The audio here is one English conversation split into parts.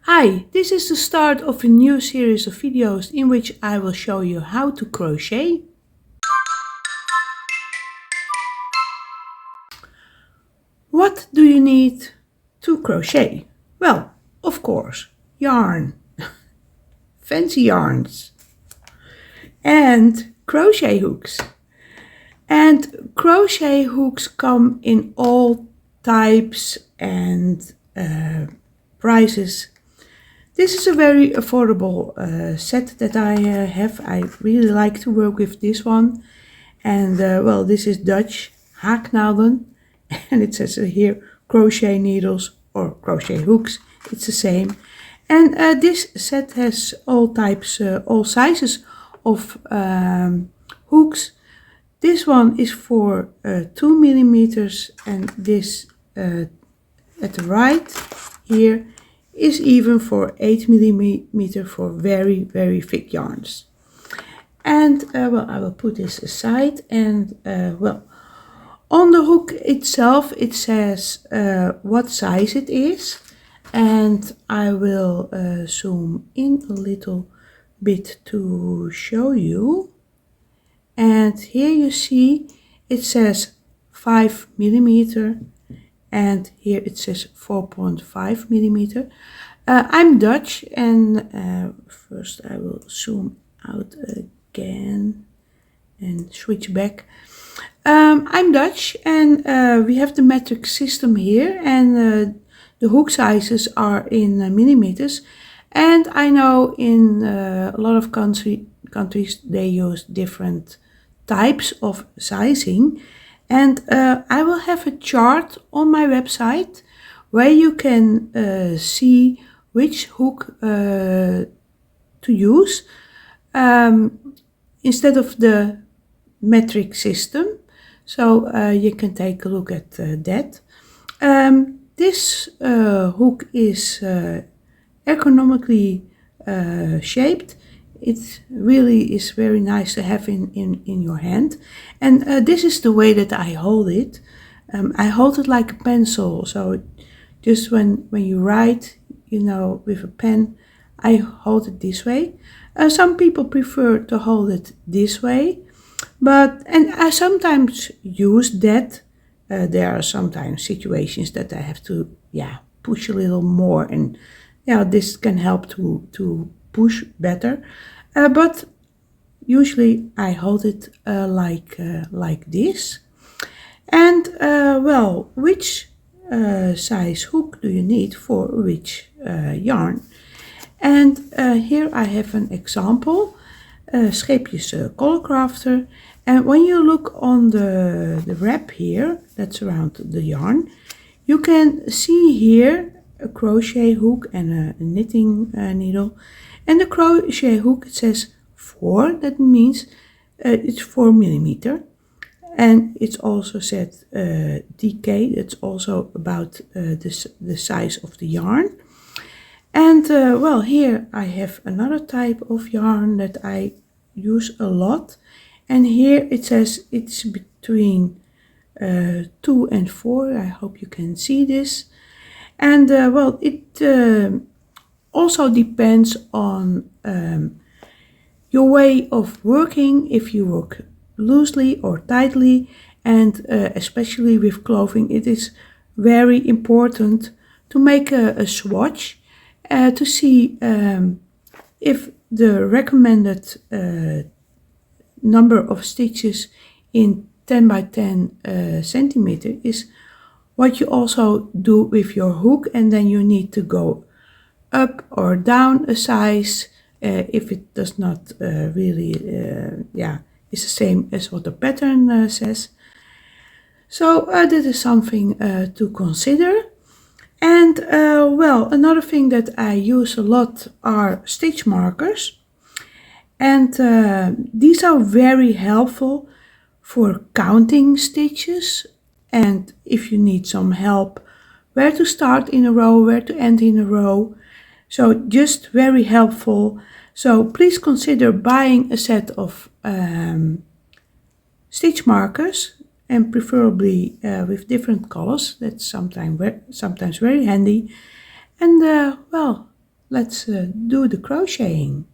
Hi, this is the start of a new series of videos in which I will show you how to crochet. What do you need to crochet? Well, of course, yarn, fancy yarns, and crochet hooks. And crochet hooks come in all types and prices. This is a very affordable set that I have. I really like to work with this one. And well, this is Dutch haaknaalden. And it says here crochet needles or crochet hooks. It's the same. And this set has all types, all sizes of hooks. This one is for 2 millimeters, and this at the right here is even for 8 millimeter for very, very thick yarns. And well, I will put this aside, and well, on the hook itself it says what size it is, and I will zoom in a little bit to show you. And here you see it says 5 millimeter, and here it says 4.5 millimeter. I'm Dutch, and first I will zoom out again and switch back. I'm Dutch, and we have the metric system here, and the hook sizes are in millimeters. And I know in a lot of countries they use different types of sizing, and I will have a chart on my website where you can see which hook to use instead of the metric system. So you can take a look at that. This hook is ergonomically shaped. It really is very nice to have in your hand. And this is the way that I hold it. I hold it like a pencil. So just when you write, you know, with a pen, I hold it this way. Some people prefer to hold it this way. And I sometimes use that. There are sometimes situations that I have to, push a little more, and this can help to push better. But usually I hold it like this. And well, which size hook do you need for which yarn? And here I have an example. Scheepjes Color Crafter. And when you look on the wrap here, that's around the yarn, you can see here a crochet hook and a knitting needle. And the crochet hook, it says 4, that means it's 4 millimeter. And it's also said DK, that's also about the size of the yarn. And well, here I have another type of yarn that I use a lot, and here it says it's between 2 and 4. I hope you can see this. And well, it also depends on your way of working, if you work loosely or tightly, and especially with clothing it is very important to make a swatch to see if the recommended number of stitches in 10 by 10 centimeter is what you also do with your hook, and then you need to go up or down a size if it does not really, it's the same as what the pattern says. So that is something to consider. And well, another thing that I use a lot are stitch markers. And these are very helpful for counting stitches. And if you need some help where to start in a row, where to end in a row. So just very helpful. So please consider buying a set of stitch markers, and preferably with different colors. That's sometimes very handy. And well, let's do the crocheting.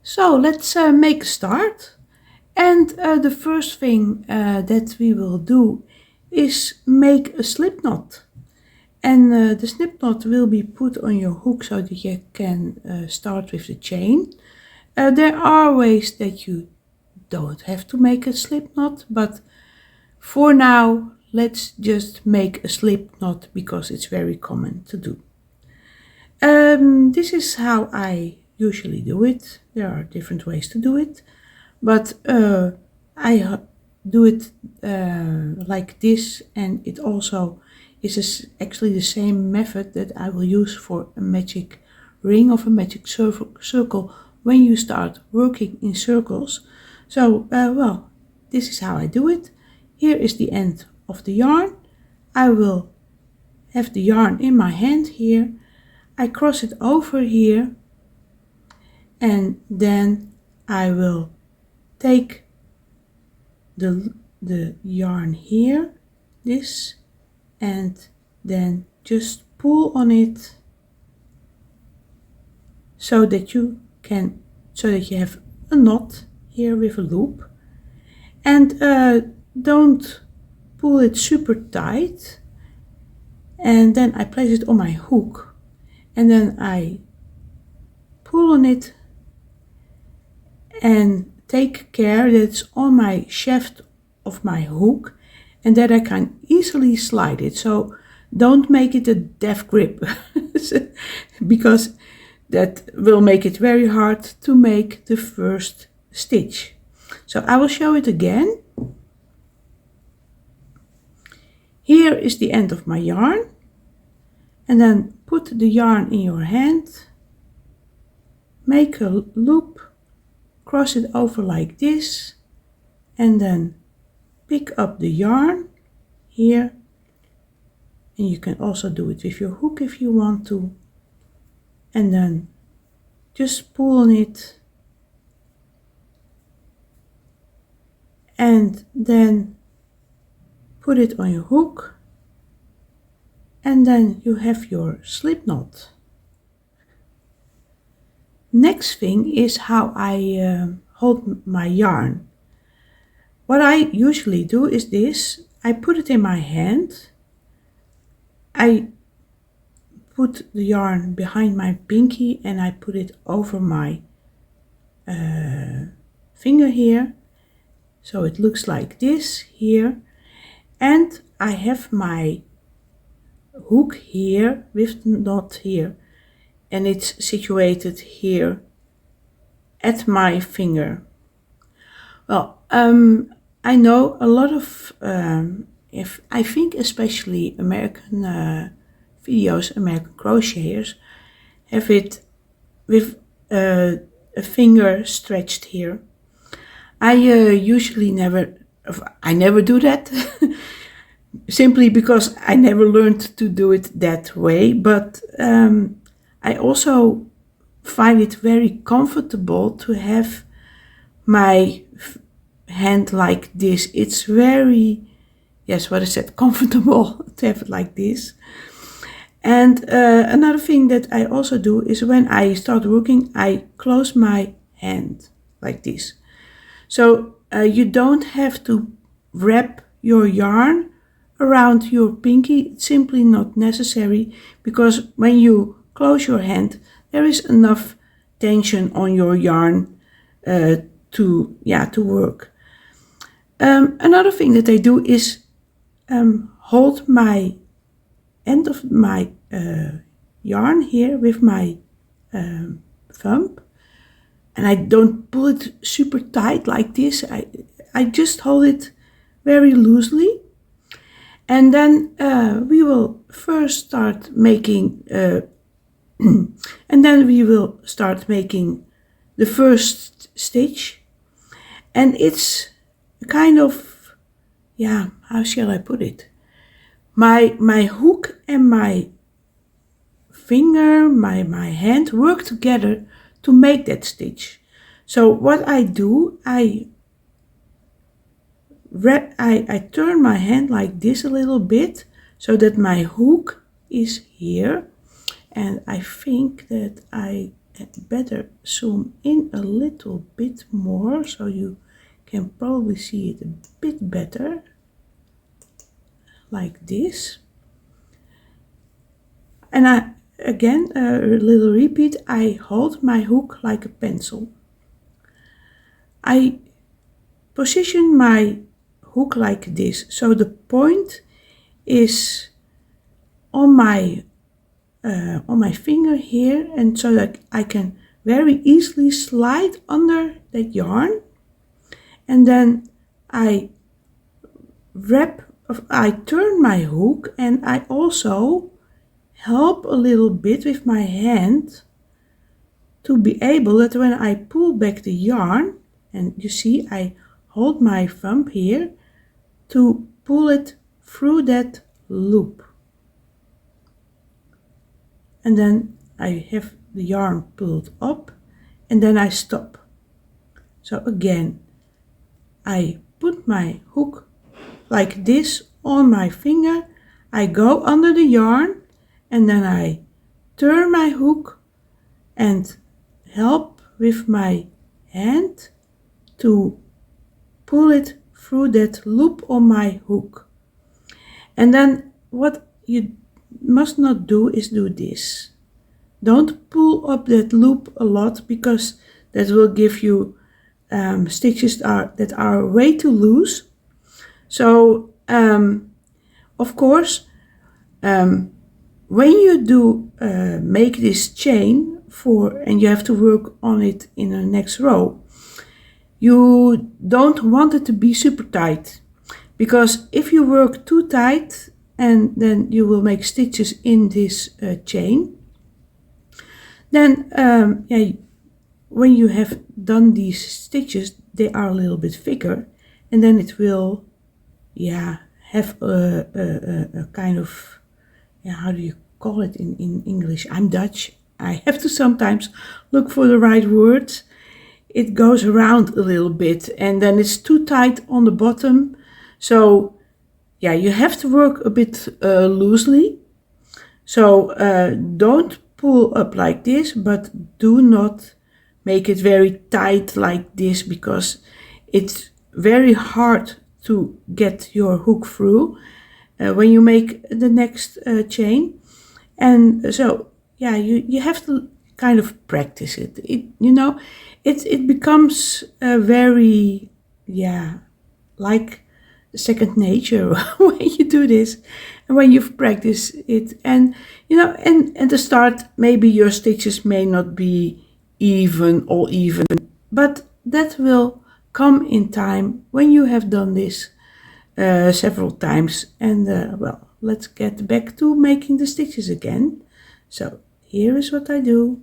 So let's make a start. And the first thing that we will do is make a slip knot. And the slip knot will be put on your hook so that you can start with the chain. There are ways that you don't have to make a slip knot, but for now let's just make a slip knot because it's very common to do. This is how I usually do it. There are different ways to do it, but I do it like this, and it also is actually the same method that I will use for a magic ring of a magic circle when you start working in circles. So well, this is how I do it. Here is the end of the yarn. I will have the yarn in my hand here. I cross it over here, and then I will take the yarn here, this, and then just pull on it so that you have a knot here with a loop. And don't pull it super tight. And then I place it on my hook, and then I pull on it and take care that it's on my shaft of my hook and that I can easily slide it. So don't make it a death grip because that will make it very hard to make the first stitch. So I will show it again. Here is the end of my yarn, and then put the yarn in your hand, make a loop, cross it over like this, and then pick up the yarn here, and you can also do it with your hook if you want to, and then just pull on it, and then put it on your hook, and then you have your slip knot. Next thing is how I hold my yarn. What I usually do is this. I put it in my hand. I put the yarn behind my pinky and I put it over my finger here. So it looks like this here. And I have my hook here with the knot here, and it's situated here at my finger. Well, I know a lot of, I think especially American American crocheters have it with a finger stretched here. I usually I never do that. Simply because I never learned to do it that way, but I also find it very comfortable to have my hand like this. It's very, yes, what I said, comfortable to have it like this. And another thing that I also do is when I start working, I close my hand like this. So you don't have to wrap your yarn around your pinky. It's simply not necessary, because when you close your hand, there is enough tension on your yarn to work. Another thing that I do is hold my end of my yarn here with my thumb, and I don't pull it super tight like this. I just hold it very loosely. And then we will first start making, and then we will start making the first stitch. And it's kind of, how shall I put it? My hook and my finger, my hand work together to make that stitch. So what I do, I I turn my hand like this a little bit so that my hook is here, and I think that I had better zoom in a little bit more so you can probably see it a bit better, like this. And again, a little repeat, I hold my hook like a pencil. I position my hook like this, so the point is on my finger here, and so that I can very easily slide under that yarn, and then I turn my hook, and I also help a little bit with my hand to be able that when I pull back the yarn, and you see I hold my thumb here to pull it through that loop. And then I have the yarn pulled up, and then I stop. So again, I put my hook like this on my finger, I go under the yarn, and then I turn my hook and help with my hand to pull it through that loop on my hook. And then what you must not do is do this. Don't pull up that loop a lot, because that will give you stitches that are way too loose. So of course, when you do make this chain and you have to work on it in the next row, you don't want it to be super tight, because if you work too tight, and then you will make stitches in this chain, then when you have done these stitches, they are a little bit thicker, and then it will have a kind of, how do you call it in English? I'm Dutch. I have to sometimes look for the right words. It goes around a little bit, and then it's too tight on the bottom. So you have to work a bit loosely. So don't pull up like this, but do not make it very tight like this, because it's very hard to get your hook through when you make the next chain. And so you have to kind of practice it. It becomes very like second nature when you do this, and when you've practiced it. And and at the start, maybe your stitches may not be even, but that will come in time when you have done this several times. And well, let's get back to making the stitches again. So here is what I do.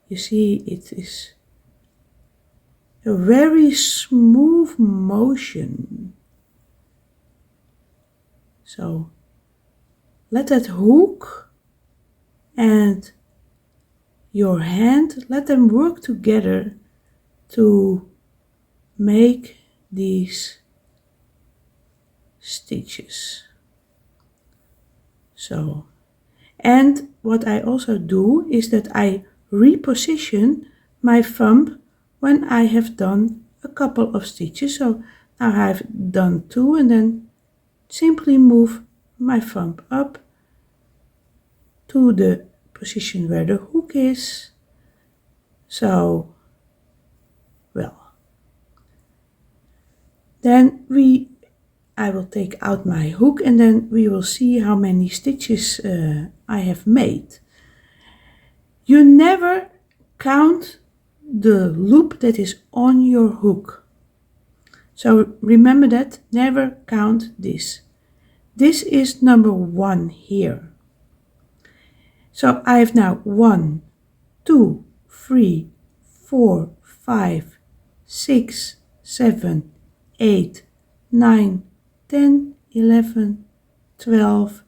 You see, it is a very smooth motion. So let that hook and your hand, let them work together to make these stitches. So, and what I also do is that I reposition my thumb when I have done a couple of stitches. So now I've done 2, and then simply move my thumb up to the position where the hook is. So, well, then I will take out my hook, and then we will see how many stitches I have made. You never count the loop that is on your hook. So remember that, never count this. This is number 1 here. So I have now 1, 2, 3, 4, 5, 6, 7, 8, 9, 10, 11, 12,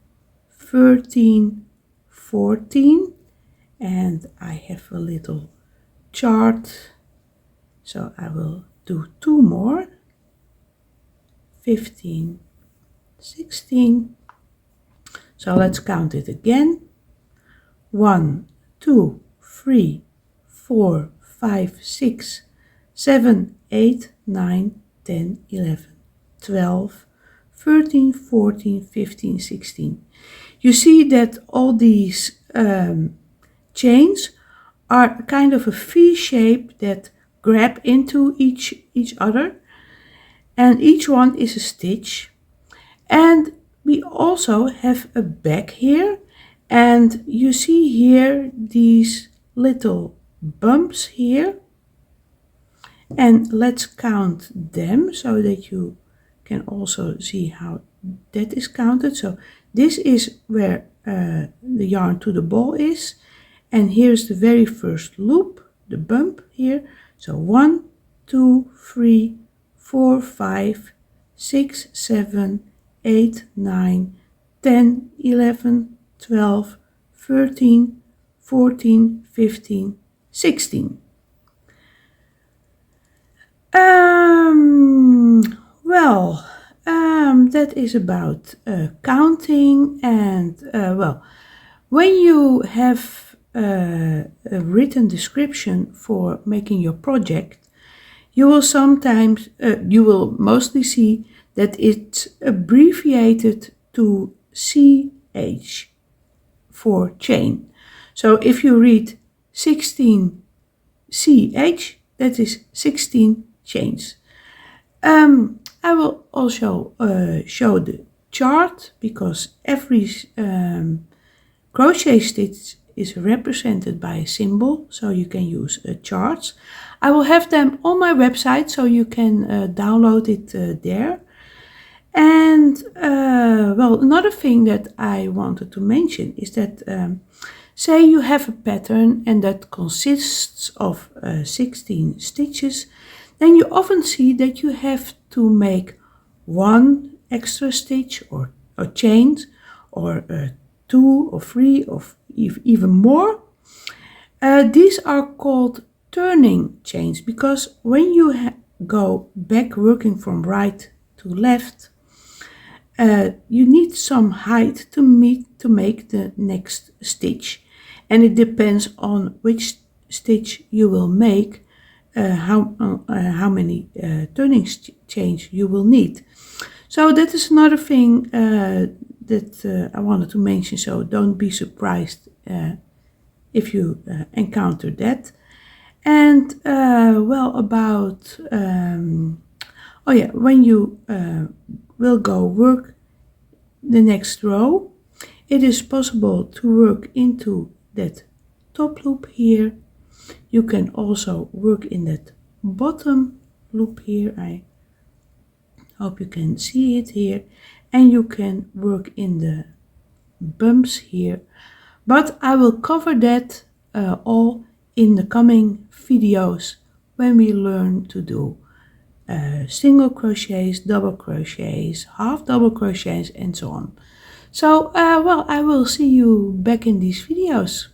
13, 14, and I have a little chart, so I will do 2 more. 15, 16. So let's count it again. 1, 2, 3, 4, 5, 6, 7, 8, 9, 10, 11, 12, 13, 14, 15, 16. You see that all these chains are kind of a V shape that grab into each other, and each one is a stitch. And we also have a back here, and you see here these little bumps here, and let's count them so that you can also see how that is counted. So this is where the yarn to the ball is, and here's the very first loop, the bump here. So 1, 2, 3, 4, 5, 6, 7, 8, 9, 10, 11, 12, 13, 14, 15, 16. That is about counting, and well, when you have a written description for making your project, you will mostly see that it's abbreviated to CH for chain. So if you read 16 CH, that is 16 chains. I will also show the chart, because every crochet stitch is represented by a symbol, so you can use charts. I will have them on my website, so you can download it there. And well, another thing that I wanted to mention is that say you have a pattern and that consists of 16 stitches, then you often see that you have to make one extra stitch or chains, or 2 or 3 or even more. These are called turning chains, because when you go back working from right to left, you need some height to make the next stitch, and it depends on which stitch you will make, how many turning chains you will need. So that is another thing that I wanted to mention, so don't be surprised if you encounter that. And well, about oh yeah, when you will go work the next row, it is possible to work into that top loop here. You can also work in that bottom loop here. I hope you can see it here. And you can work in the bumps here. But I will cover that all in the coming videos when we learn to do single crochets, double crochets, half double crochets, and so on. So well, I will see you back in these videos.